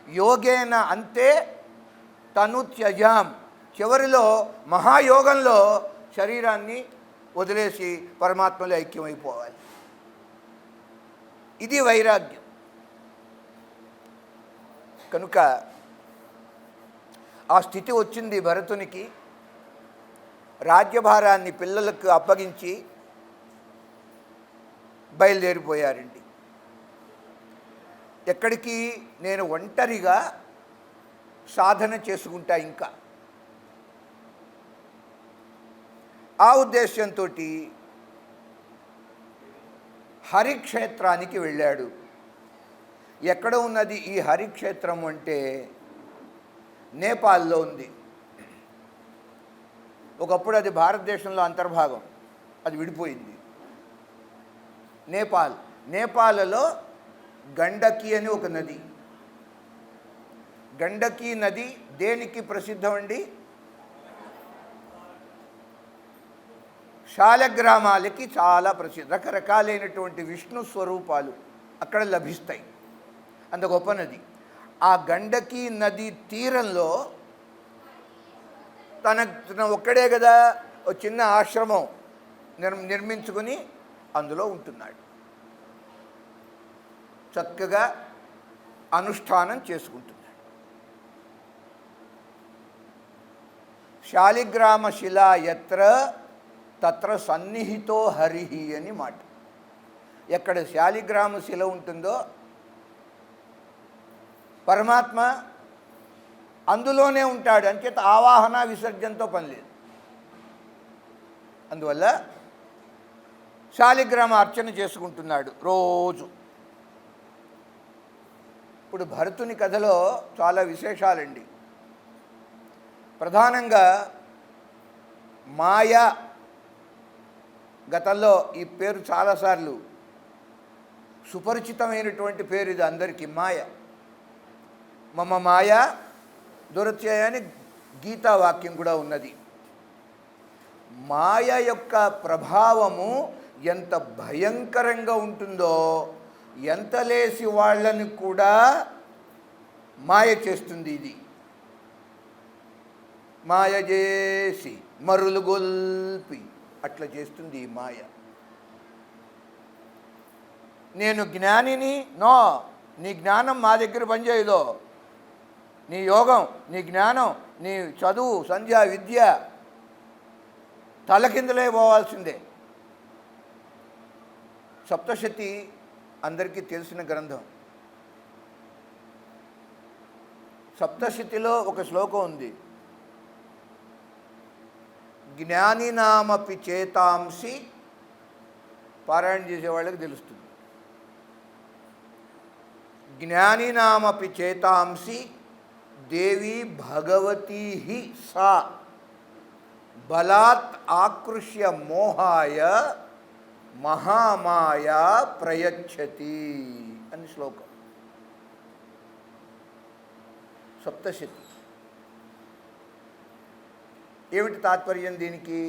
యోగేన అంతే తను త్యజాం. చివరిలో మహాయోగంలో శరీరాన్ని వదిలేసి పరమాత్మలో ఐక్యమైపోవాలి. ఇది వైరాగ్యం. కనుక ఆ స్థితి వచ్చింది భరతునికి. రాజ్యభారాన్ని పిల్లలకు అప్పగించి బయలుదేరిపోయారండి. ఎక్కడికి? నేను ఒంటరిగా సాధన చేసుకుంటా ఇంకా. ఆ ఉద్దేశంతో హరిక్షేత్రానికి వెళ్ళాడు. ఎక్కడ ఉన్నది ఈ హరిక్షేత్రం అంటే నేపాల్లో ఉంది. ఒకప్పుడు అది భారతదేశంలో అంతర్భాగం, అది విడిపోయింది. నేపాల్లో గండకి అని ఒక నది. గండకి నది దేనికి ప్రసిద్ధం అండి? శాలగ్రామాలకి చాలా ప్రసిద్ధం. రకరకాలైనటువంటి విష్ణు స్వరూపాలు అక్కడ లభిస్తాయి. అంత గొప్ప నది. ఆ గండకి నది తీరంలో తన ఒక్కడే కదా ఒక చిన్న ఆశ్రమం నిర్మించుకొని అందులో ఉంటున్నాడు. చక్కగా అనుష్ఠానం చేసుకుంటున్నాడు. శాలిగ్రామ శిలా యత్ర తత్ర సన్నిహితో హరిహి అని మాట. ఎక్కడ శాలిగ్రామ శిల ఉంటుందో పరమాత్మ అందులోనే ఉంటాడు. అంచేత ఆవాహన విసర్జనతో పని లేదు. అందువల్ల శాలిగ్రామ అర్చన చేసుకుంటున్నాడు రోజు. ఇప్పుడు భరతుని కథలో చాలా విశేషాలండి. ప్రధానంగా మాయ, గతంలో ఈ పేరు చాలాసార్లు సుపరిచితమైనటువంటి పేరు ఇది అందరికీ. మాయ, మమ మాయ దురత్యయ అని గీతా వాక్యం కూడా ఉన్నది. మాయ యొక్క ప్రభావము ఎంత భయంకరంగా ఉంటుందో, ఎంత లేసి వాళ్ళని కూడా మాయ చేస్తుంది. ఇది మాయ చేసి మరులు గొల్పి అట్లా చేస్తుంది ఈ మాయ. నేను జ్ఞానిని, నో, నీ జ్ఞానం మా దగ్గర పనిచేయదో. నీ యోగం, నీ జ్ఞానం, నీ చదువు, సంధ్య, విద్య తలకిందులే పోవాల్సిందే. సప్తశతి అందరికీ తెలిసిన గ్రంథం. సప్తశతిలో ఒక శ్లోకం ఉంది. జ్ఞానినామపి చేతాంసి, పారాయణ చేసేవాళ్ళకి తెలుస్తుంది. జ్ఞానినామపి చేతాంసి దేవి భగవతీ హి సా బలాత్ ఆకృష్య మోహాయ మహామాయా ప్రయచ్చతి అని శ్లోకం. సప్తశతి. ఏమిటి తాత్పర్యం దీనికి?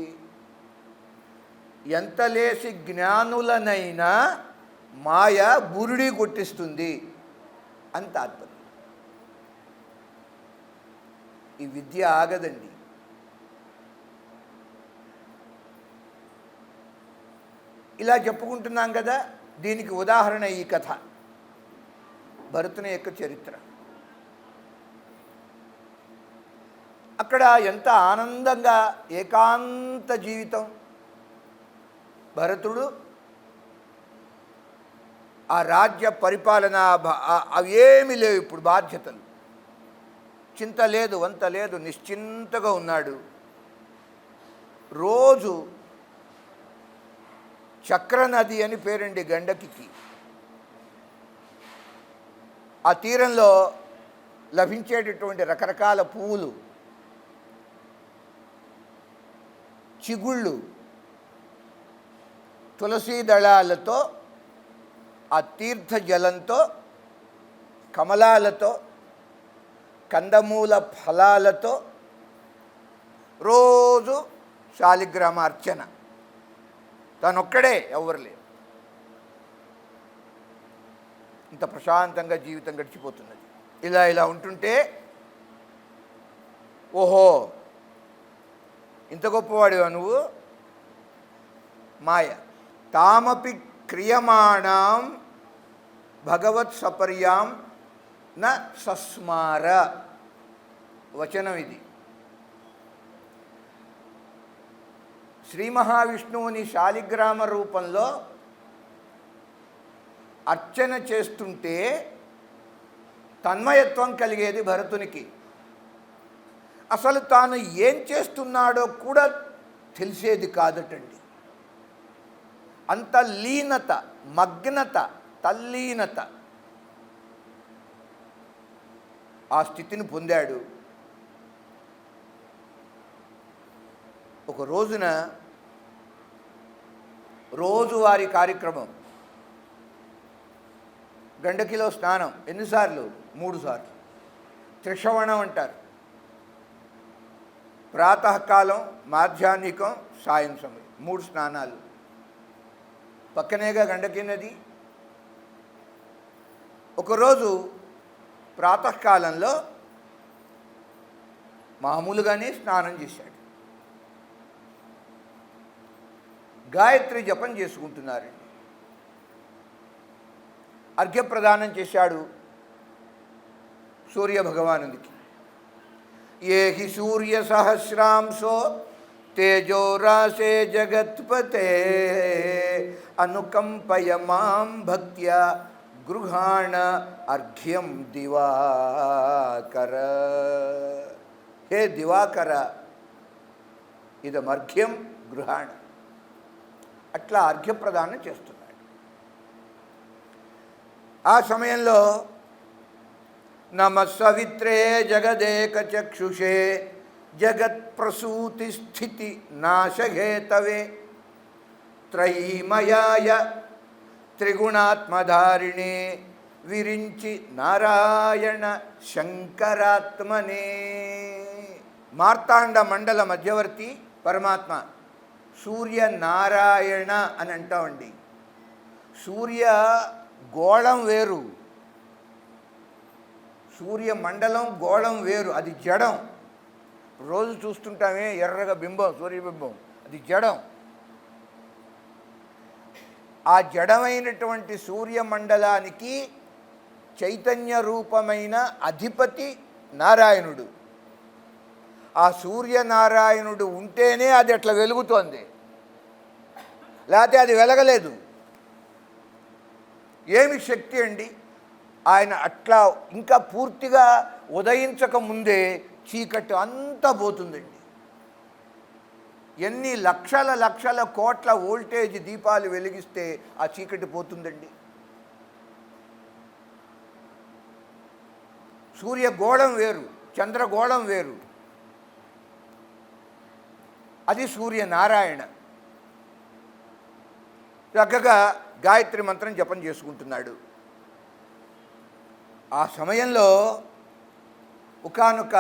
ఎంత లేసి జ్ఞానులనైనా మాయ బురుడి కొట్టిస్తుంది అని తాత్పర్యం. ఈ విద్య ఆగదండి. ఇలా చెప్పుకుంటున్నాం కదా, దీనికి ఉదాహరణ ఈ కథ, భరతుని యొక్క చరిత్ర. అక్కడ ఎంత ఆనందంగా ఏకాంత జీవితం. భరతుడు ఆ రాజ్య పరిపాలన అవేమీ లేవు ఇప్పుడు, బాధ్యతలు, చింత లేదు, వంత లేదు, నిశ్చింతగా ఉన్నాడు. రోజు చక్రనది అని పేరండి గండకి. ఆ తీరంలో లభించేటటువంటి రకరకాల పువ్వులు, చిగుళ్ళు, తులసీ దళాలతో, ఆ తీర్థ జలంతో, కమలాలతో, కందమూల ఫలాలతో రోజు శాలిగ్రామ అర్చన. తనొక్కడే, ఎవరు లేరు. ఇంత ప్రశాంతంగా జీవితం గడిచిపోతున్నది. ఇలా ఇలా ఉంటుంటే, ఓహో ఇంత గొప్పవాడివా నువ్వు, మాయ. తామపి క్రియమాణం భగవత్ సపర్యాం న సస్మార, వచనం ఇది. శ్రీ మహావిష్ణువుని శాలిగ్రామ రూపంలో అర్చన చేస్తుంటే తన్మయత్వం కలిగేది భరతునికి. అసలు తాను ఏం చేస్తున్నాడో కూడా తెలిసేది కాదటండి. అంత లీనత, మగ్నత, తల్లీనత, ఆ స్థితిని పొందాడు. ఒక రోజున రోజువారీ కార్యక్రమం, గండకిలో స్నానం. ఎన్నిసార్లు? 3 సార్లు. త్రిశ్రవణం అంటారు. ప్రాతకాలం, మాధ్యాహ్నికం, సాయం సమయం, 3 స్నానాలు. పక్కనేగా గండకి నది. ఒకరోజు ప్రాతకాలంలో మామూలుగానే స్నానం చేశాడు. గాయత్రి జపం చేసుకుంటున్నారండి. అర్ఘ్యప్రదానం చేశాడు సూర్య భగవానుడికి. ఏ హి సూర్య సహస్రాంశో తేజోరాసే జగత్పతే అనుకంపయ మాం భక్త్యా గృహాణ అర్ఘ్యం దివాకర. హే దివాకర, ఇదమర్ఘ్యం గృహాణ. అట్లా అర్ఘ్యప్రదానం చేస్తున్నాడు. ఆ సమయంలో నమః సవిత్రే జగదేక చక్షుషే జగత్ప్రసూతి స్థితి నాశహేతవే త్రైమయాయ త్రిగుణాత్మధారిణే విరించి నారాయణ శంకరాత్మనే. మార్తాండ మండల మధ్యవర్తి పరమాత్మ సూర్యనారాయణ అని అంటామండి. సూర్య గోళం వేరు, సూర్యమండలం గోళం వేరు. అది జడం. రోజు చూస్తుంటామే ఎర్రగా బింబం, సూర్యబింబం, అది జడం. ఆ జడమైనటువంటి సూర్యమండలానికి చైతన్య రూపమైన అధిపతి నారాయణుడు. ఆ సూర్యనారాయణుడు ఉంటేనే అది అట్లా వెలుగుతోంది, లేకపోతే అది వెలగలేదు. ఏమి శక్తి అండి! ఆయన అట్లా ఇంకా పూర్తిగా ఉదయించక ముందే చీకటి అంతా పోతుందండి. ఎన్ని లక్షల లక్షల కోట్ల వోల్టేజ్ దీపాలు వెలిగిస్తే ఆ చీకటి పోతుందండి. సూర్యగోళం వేరు, చంద్రగోళం వేరు. అది సూర్యనారాయణ. చక్కగా గాయత్రి మంత్రం జపం చేసుకుంటున్నాడు. ఆ సమయంలో ఒకానొక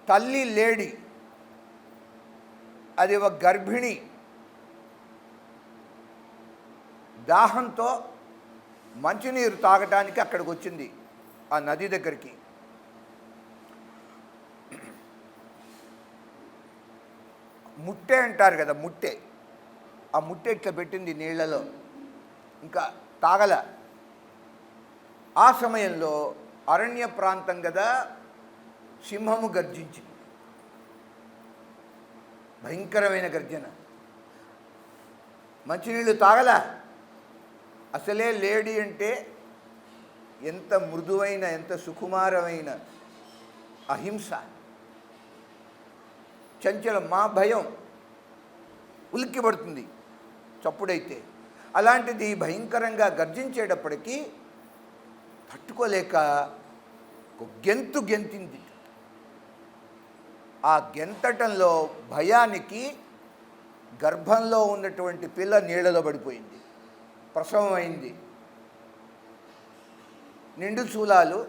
తల్లి లేడి, అది ఒక గర్భిణి, దాహంతో మంచినీరు తాగటానికి అక్కడికి వచ్చింది, ఆ నది దగ్గరికి. ముట్టె అంటారు కదా, ముట్టె. ఆ ముట్టె ఇట్లా పెట్టింది నీళ్లలో, ఇంకా తాగల. ఆ సమయంలో అరణ్య ప్రాంతం కదా, సింహము గర్జించింది. భయంకరమైన గర్జన. మంచినీళ్ళు తాగల. అసలే లేడీ అంటే ఎంత మృదువైన, ఎంత సుకుమారమైన, అహింస, చంచలం, మా భయం ఉలిక్కిపడుతుంది చప్పుడైతే. అలాంటిది భయంకరంగా గర్జించేటప్పటికీ తట్టుకోలేక గెంతు గెంతింది. ఆ గెంతటంలో భయానికి గర్భంలో ఉన్నటువంటి పిల్ల నీళ్లలో పడిపోయింది. ప్రసవం అయింది. నిండు చూలాలు,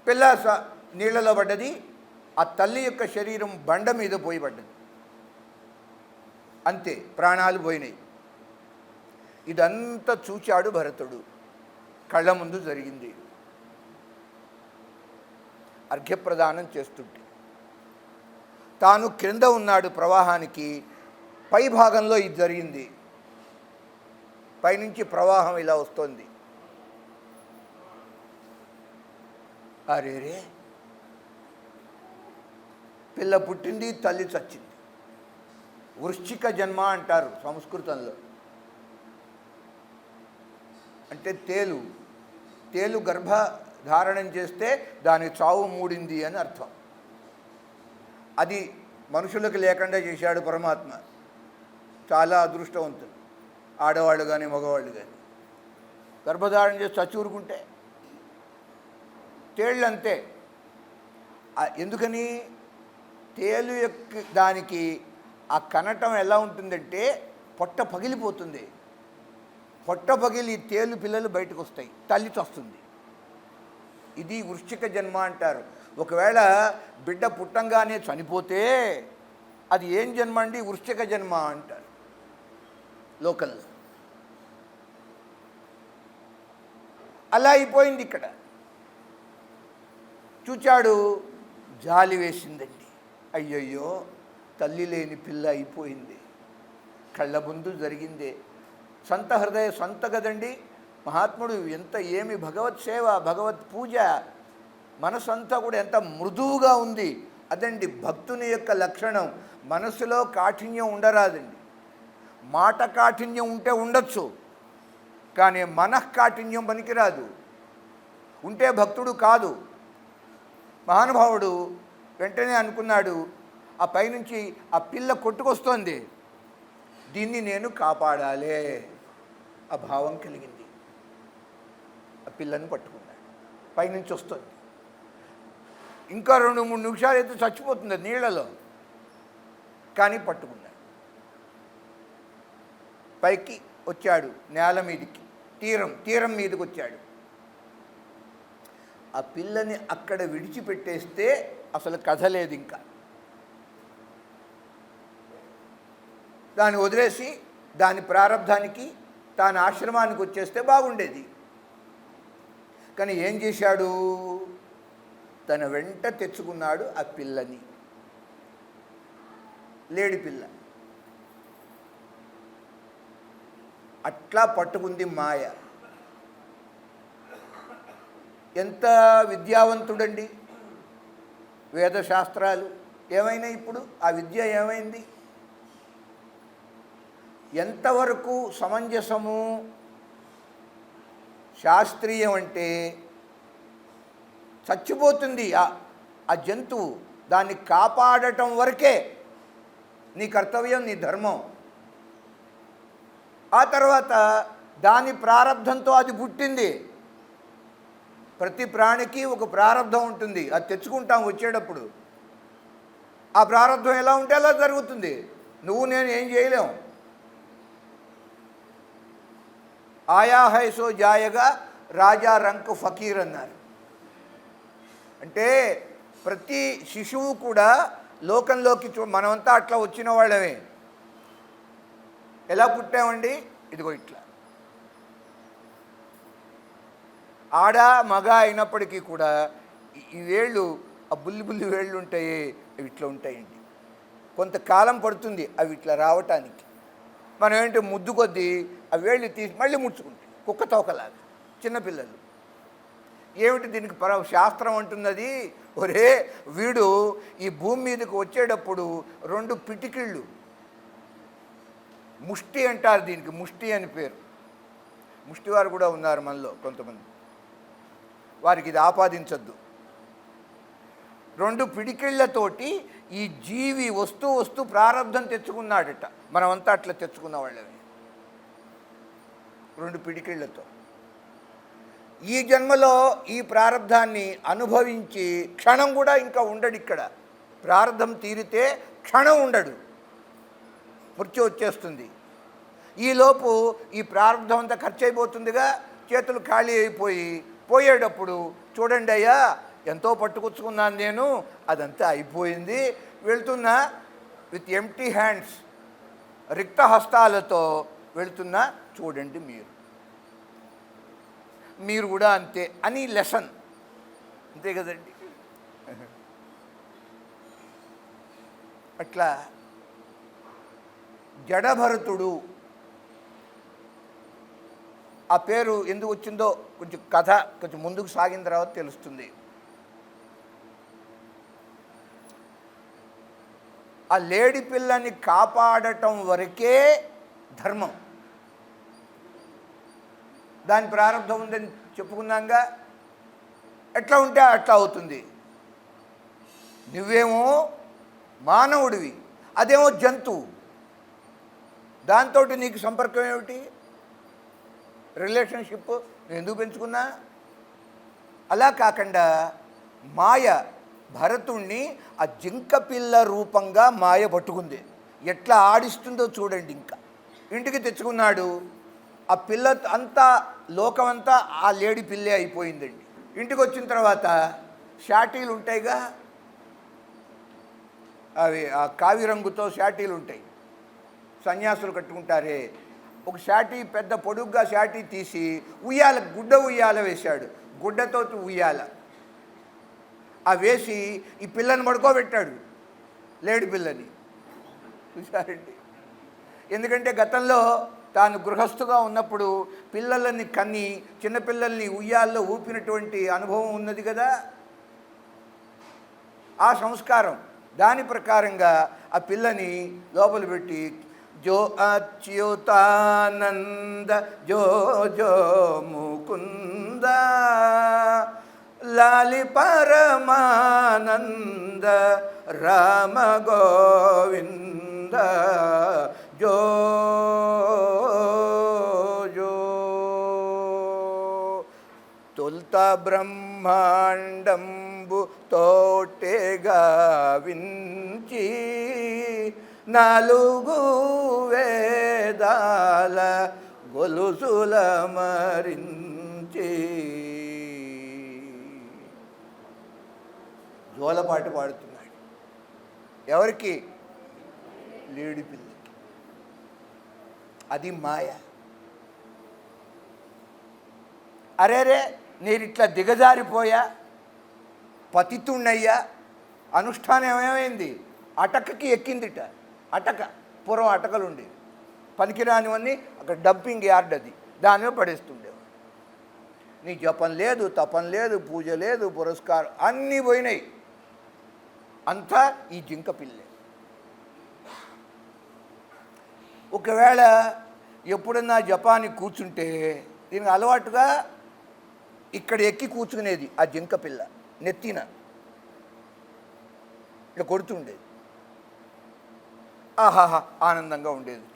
పిల్ల నీళ్లలో పడ్డది. ఆ తల్లి యొక్క శరీరం బండ మీద పోయి పడ్డది. అంతే, ప్రాణాలు పోయినాయి. ఇదంతా చూచాడు భరతుడు. కళ్ళ ముందు జరిగింది. అర్ఘ్యప్రదానం చేస్తుంటే తాను క్రింద ఉన్నాడు ప్రవాహానికి, పై భాగంలో ఇది జరిగింది. పైనుంచి ప్రవాహం ఇలా వస్తుంది. అరేరే, పిల్ల పుట్టింది, తల్లి చచ్చింది. వృశ్చిక జన్మ అంటారు సంస్కృతంలో. అంటే తేలు గర్భధారణం చేస్తే దాని చావు మూడింది అని అర్థం. అది మనుషులకు లేకుండా చేశాడు పరమాత్మ. చాలా అదృష్టవంతులు ఆడవాళ్ళు కానీ మగవాళ్ళు కానీ. గర్భధారణ చేసి చచ్చూరుకుంటే తేళ్ళు అంతే. ఎందుకని? తేలు యొక్క దానికి ఆ కనటం ఎలా ఉంటుందంటే పొట్ట పగిలిపోతుంది. పొట్ట పగిలి తేలు పిల్లలు బయటకు వస్తాయి, తల్లి చస్తుంది. ఇది వృశ్చిక జన్మ అంటారు. ఒకవేళ బిడ్డ పుట్టంగానే చనిపోతే అది ఏం జన్మ అండి? వృశ్చిక జన్మ అంటారు లోకల్లో. అలా అయిపోయింది. ఇక్కడ చూచాడు, జాలి వేసిందండి. అయ్యయ్యో, తల్లి లేని పిల్ల అయిపోయింది, కళ్ళ ముందు జరిగిందే. సంత హృదయ సంత కదండి మహాత్ముడు. ఏమి భగవత్ సేవ, భగవత్ పూజ, మనసంతా కూడా ఎంత మృదువుగా ఉంది. అదండి భక్తుని యొక్క లక్షణం. మనసులో కాఠిన్యం ఉండరాదండి. మాట కాఠిన్యం ఉంటే ఉండొచ్చు, కానీ మనఃకాఠిన్యం పనికిరాదు. ఉంటే భక్తుడు కాదు. మహానుభావుడు వెంటనే అనుకున్నాడు, ఆ పైనుంచి ఆ పిల్ల కొట్టుకొస్తోంది, దీన్ని నేను కాపాడాలే. ఆ భావం కలిగింది. ఆ పిల్లను పట్టుకున్నాడు. పైనుంచి వస్తుంది. ఇంకా 2-3 నిమిషాలు అయితే చచ్చిపోతుంది నీళ్లలో, కానీ పట్టుకున్నాడు. పైకి వచ్చాడు, నేల మీదకి, తీరం మీదకి వచ్చాడు. ఆ పిల్లని అక్కడ విడిచిపెట్టేస్తే అసలు కథ లేదు. ఇంకా దాన్ని వదిలేసి దాని ప్రారంధానికి తాను ఆశ్రమానికి వచ్చేస్తే బాగుండేది. కానీ ఏం చేశాడు? తన వెంట తెచ్చుకున్నాడు ఆ పిల్లని. లేడి పిల్ల. అట్లా పట్టుకుంది మాయ. ఎంత విద్యావంతుడండి! వేదశాస్త్రాలు ఏమైనా ఇప్పుడు ఆ విద్య ఏమైంది? ఎంతవరకు సమంజసము శాస్త్రీయం అంటే చచ్చిపోతుంది ఆ జంతువు, దాన్ని కాపాడటం వరకే నీ కర్తవ్యం, నీ ధర్మం. ఆ తర్వాత దాని ప్రారంధంతో అది పుట్టింది. ప్రతి ప్రాణికి ఒక ప్రారంధం ఉంటుంది, అది తెచ్చుకుంటాం వచ్చేటప్పుడు. ఆ ప్రారంధం ఎలా ఉంటే అలా జరుగుతుంది. నువ్వు నేను ఏం చేయలేం. ఆయా హైసో జాయగా రాజా రంకు ఫకీర్ అన్నారు. అంటే ప్రతి శిశువు కూడా లోకంలోకి మనమంతా అట్లా వచ్చిన వాళ్ళమే. ఎలా పుట్టామండి? ఇదిగో ఇట్లా. ఆడ మగ అయినప్పటికీ కూడా ఈ వేళ్ళు, ఆ బుల్లి వేళ్ళు ఉంటాయి, అవి ఇట్లా ఉంటాయండి. కొంతకాలం పడుతుంది అవి ఇట్లా రావటానికి. మనం ఏంటి ముద్దు కొద్దీ ఆ వేళ్ళు తీసి మళ్ళీ ముడుచుకుంటాయి, కుక్క తోకలాగా. చిన్నపిల్లలు ఏమిటి దీనికి శాస్త్రం అంటున్నది, ఒరే వీడు ఈ భూమి మీదకి వచ్చేటప్పుడు 2 పిటికిళ్ళు, ముష్టి అంటారు దీనికి, ముష్టి అని పేరు. ముష్టివారు కూడా ఉన్నారు మనలో కొంతమంది, వారికి ఇది ఆపాదించద్దు. 2 పిడికిళ్లతోటి ఈ జీవి వస్తూ ప్రారంధం తెచ్చుకున్నాడట. మనమంతా అట్లా తెచ్చుకున్న వాళ్ళమే 2 పిడికిళ్లతో. ఈ జన్మలో ఈ ప్రారంధాన్ని అనుభవించి క్షణం కూడా ఇంకా ఉండడు. ఇక్కడ ప్రారంధం తీరితే క్షణం ఉండడు, మృత్యు వచ్చేస్తుంది. ఈలోపు ఈ ప్రారంధం అంతా ఖర్చు అయిపోతుందిగా, చేతులు ఖాళీ అయిపోయి పోయేటప్పుడు చూడండి అయ్యా ఎంతో పట్టుకొచ్చుకున్నాను నేను, అదంతా అయిపోయింది, వెళ్తున్నా విత్ ఎంప్టీ హ్యాండ్స్, రిక్త హస్తాలతో వెళ్తున్నా, చూడండి మీరు. మీరు కూడా అంతే అని లెసన్. అంతే కదండి. అట్లా జడభరతుడు ఆ పేరు ఎందుకు వచ్చిందో కొంచెం కథ కొంచెం ముందుకు సాగిన తర్వాత తెలుస్తుంది. ఆ లేడి పిల్లని కాపాడటం వరకే ధర్మం. దాని ప్రారంభం ఉందని చెప్పుకున్నాగా. ఎట్లా ఉంటే అట్లా అవుతుంది. నువ్వేమో మానవుడివి, అదేమో జంతువు. దాంతో నీకు సంపర్కం ఏమిటి? రిలేషన్షిప్ నేను ఎందుకు పెంచుకున్నా? అలా కాకుండా మాయ భరతుణ్ణి ఆ జింక పిల్ల రూపంగా మాయ పట్టుకుంది. ఎట్లా ఆడిస్తుందో చూడండి. ఇంకా ఇంటికి తెచ్చుకున్నాడు. ఆ పిల్ల అంతా లోకమంతా ఆ లేడి పిల్లే అయిపోయిందండి. ఇంటికి వచ్చిన తర్వాత షాటీలు ఉంటాయిగా, అవి ఆ కావి రంగుతో షాటీలు ఉంటాయి, సన్యాసులు కట్టుకుంటారే. ఒక షాటీ పెద్ద పొడుగ్గా షాటీ తీసి ఉయ్యాల, గుడ్డ ఉయ్యాల వేశాడు. గుడ్డతో ఉయ్యాల ఆ వేసి ఈ పిల్లని పడుకోబెట్టాడు, లేడి పిల్లని. చూసారండి. ఎందుకంటే గతంలో తాను గృహస్థుగా ఉన్నప్పుడు పిల్లలని కన్ని చిన్నపిల్లల్ని ఉయ్యాల్లో ఊపినటువంటి అనుభవం ఉన్నది కదా. ఆ సంస్కారం దాని ప్రకారంగా ఆ పిల్లని లోపల పెట్టి జో అచ్యుతానంద జో జో ముకుంద లాలి పరమానంద రామ గోవింద జో జో. తొల్త బ్రహ్మాండంబు తోటేగా వించి నాలుగు వేదాల గొలుసుల మరించి జోలపాట పాడుతున్నాడు. ఎవరికి? లేడి పిల్లకి. అది మాయ. అరేరే నేను ఇట్లా దిగజారిపోయా, పతితుణ్ణయ్యా. అనుష్ఠానం ఏమైంది? అటకకి ఎక్కిందిట. అటక, పూర్వం అటకలు ఉండేవి, పనికిరానివన్నీ అక్కడ డంపింగ్ యార్డ్, అది దానిలో పడేస్తుండేవాడు. నీ జపం లేదు, తపం లేదు, పూజ లేదు, పురస్కారం అన్నీ పోయినాయి. అంతా ఈ జింక పిల్లే. ఒకవేళ ఎప్పుడన్నా జపానికి కూర్చుంటే దీనికి అలవాటుగా ఇక్కడ ఎక్కి కూర్చునేది ఆ జింక పిల్ల నెత్తిన ఇట్లా కొడుతుండేది. ఆహాహా ఆనందంగా ఉండేది.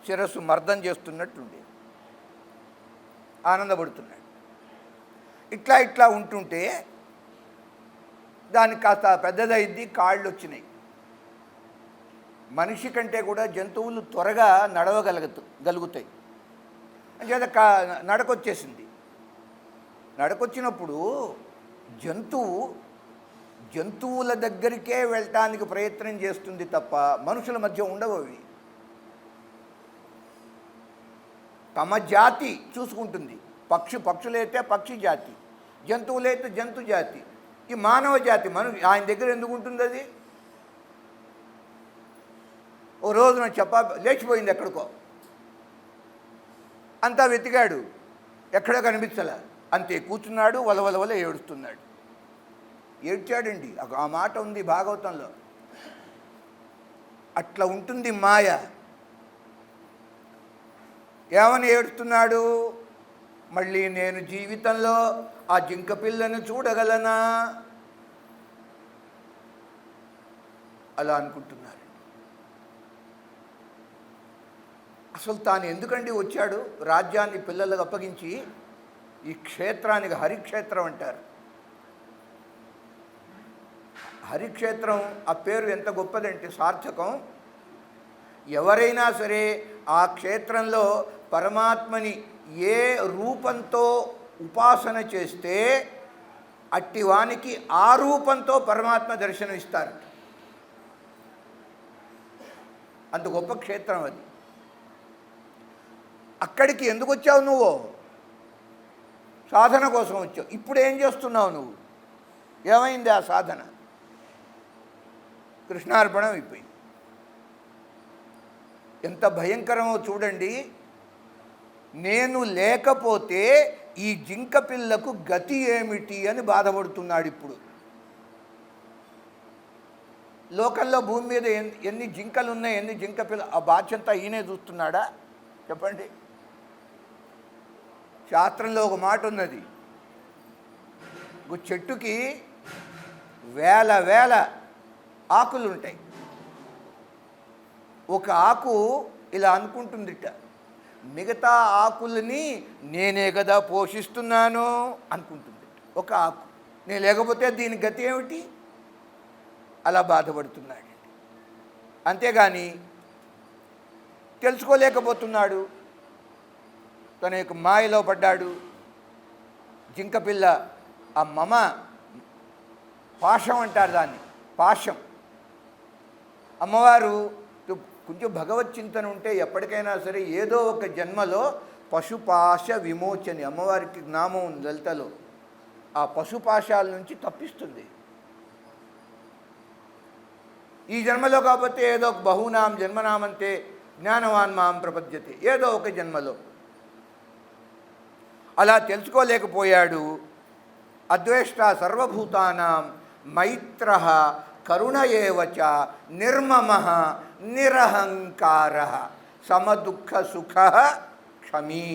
శిరస్సు మర్దం చేస్తున్నట్టుండేది, ఆనందపడుతున్నాడు. ఇట్లా ఇట్లా ఉంటుంటే దానికి కాస్త పెద్దదైంది, కాళ్ళు వచ్చినాయి. మనిషి కంటే కూడా జంతువులు త్వరగా నడవగలుగుతాయి. అంచేత నడకొచ్చేసింది. నడకొచ్చినప్పుడు జంతువుల దగ్గరికే వెళ్ళటానికి ప్రయత్నం చేస్తుంది తప్ప మనుషుల మధ్య ఉండవు అవి. తమ జాతి చూసుకుంటుంది. పక్షులైతే పక్షి జాతి, జంతువులైతే జంతు జాతి. ఈ మానవ జాతి ఆయన దగ్గర ఎందుకు ఉంటుంది? అది ఓ రోజున లేచిపోయింది ఎక్కడికో. అంతా వెతికాడు, ఎక్కడో కనిపించలే. అంతే కూర్చున్నాడు, వలవల ఏడుస్తున్నాడు. ఏడ్చాడండి. ఆ మాట ఉంది భాగవతంలో. అట్లా ఉంటుంది మాయ. ఏమని ఏడుస్తున్నాడు? మళ్ళీ నేను జీవితంలో ఆ జింక పిల్లను చూడగలనా అలా అనుకుంటున్నారు. అసలు తాను ఎందుకండి వచ్చాడు? రాజ్యాన్ని పిల్లలకు అప్పగించి ఈ క్షేత్రానికి హరిక్షేత్రం అంటారు. హరిక్షేత్రం ఆ పేరు ఎంత గొప్పదంటే సార్థకం. ఎవరైనా సరే ఆ క్షేత్రంలో పరమాత్మని ఏ రూపంతో ఉపాసన చేస్తే అట్టివానికి ఆ రూపంతో పరమాత్మ దర్శనం ఇస్తారు. అంత గొప్ప క్షేత్రం అది. అక్కడికి ఎందుకు వచ్చావు నువ్వు? సాధన కోసం వచ్చావు. ఇప్పుడు ఏం చేస్తున్నావు నువ్వు? ఏమైంది ఆ సాధన? కృష్ణార్పణం అయిపోయింది. ఎంత భయంకరమో చూడండి. నేను లేకపోతే ఈ జింక పిల్లకు గతి ఏమిటి అని బాధపడుతున్నాడు ఇప్పుడు. లోకంలో భూమి మీద ఎన్ని జింకలు ఉన్నాయి, ఎన్ని జింక పిల్ల, ఆ బాధ్యత ఈయనే చూస్తున్నాడా? చెప్పండి. శాస్త్రంలో ఒక మాట ఉన్నది, ఒక చెట్టుకి వేల వేల ఆకులు ఉంటాయి. ఒక ఆకు ఇలా అనుకుంటుందిట, మిగతా ఆకులని నేనే కదా పోషిస్తున్నాను అనుకుంటుంది. ఒక ఆకు, నేను లేకపోతే దీని గతి ఏమిటి? అలా బాధపడుతున్నాడు. అంతేగాని తెలుసుకోలేకపోతున్నాడు. తన యొక్క మాయలో పడ్డాడు. జింకపిల్ల ఆ మమ పాశం అంటారు దాన్ని, పాశం. అమ్మవారు కొంచెం భగవత్ చింతన ఉంటే ఎప్పటికైనా సరే ఏదో ఒక జన్మలో పశుపాశ విమోచని అమ్మవారికి నామం ఉంది లలితలో. ఆ పశుపాశాల నుంచి తప్పిస్తుంది. ఈ జన్మలో కాకపోతే ఏదో ఒక బహునాం జన్మనామంతే జ్ఞానవాన్ మాం ప్రపద్యతే, ఏదో ఒక జన్మలో. అలా తెలుసుకోలేకపోయాడు. అద్వేష్ట సర్వభూతానాం మైత్రః కరుణ ఏవచ నిర్మమః నిరహంకారః సమదుఃఖ సుఖః క్షమీ.